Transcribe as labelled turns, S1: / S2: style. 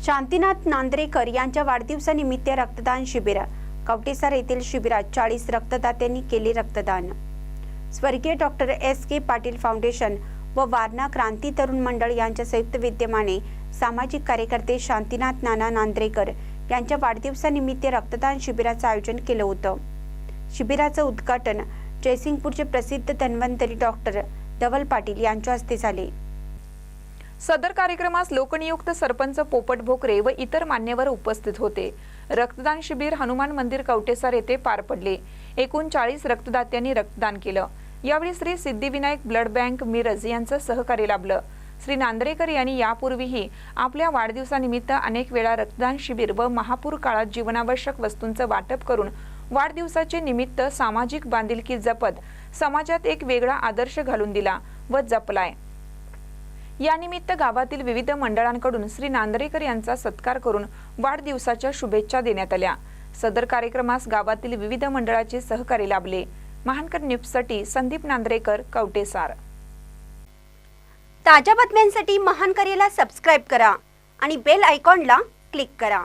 S1: शांतीनाथ नांद्रेकर यांच्या वाढदिवसानिमित्त रक्तदान शिबिर। कवटेसार येथील शिबिरात 40 रक्तदात्यांनी केले रक्तदान। स्वर्गीय डॉक्टर एस.के. पाटील फाउंडेशन व वारणा क्रांती तरुण मंडळ यांच्या संयुक्त विद्यमाने सामाजिक कार्यकर्ते शांतीनाथ नाना नांद्रेकर यांच्या वाढदिवसानिमित्त रक्तदान शिबिराचे आयोजन केले होते। शिबिराचे उद्घाटन जयसिंगपूरचे प्रसिद्ध धन्वंतरी डॉक्टर धवल पाटील यांच्या हस्ते झाले।
S2: सदर कार्यक्रमास लोकनियुक्त सरपंच पोपट भोकरे व इतर मान्यवर उपस्थित होते। रक्तदान शिबिर हनुमान मंदिर कवटेसार येथे पार पडले। एकूण 40 रक्तदात्यांनी रक्तदान केले। यावेळी श्री सिद्धिविनायक ब्लड बँक मिरज यांचे सहकार्य लाभले। श्री नांद्रेकर यांनी यापूर्वीही आपल्या वाढदिवसानिमित्त अनेक वेळा रक्तदान शिबिर व महापूर काळात जीवनावश्यक वस्तूंचे वाटप करून वाढदिवसाचे निमित्त सामाजिक बांधिलकी जपत समाजात एक वेगळा आदर्श घालून दिला व जपलाय। यानिमित्त गावातील विविध मंडळांकडून श्री नांद्रेकर यांचा सत्कार करून वाढदिवसाच्या शुभेच्छा देण्यात आल्या। सदर कार्यक्रमास गावातील विविध मंडळाचे सहकार्य लाभले। महानकर न्यूजसाठी संदीप नांद्रेकर, कवटेसार।
S1: ताज्या बातम्यांसाठी महानकरेला सबस्क्राइब करा आणि बेल आयकॉनला क्लिक करा।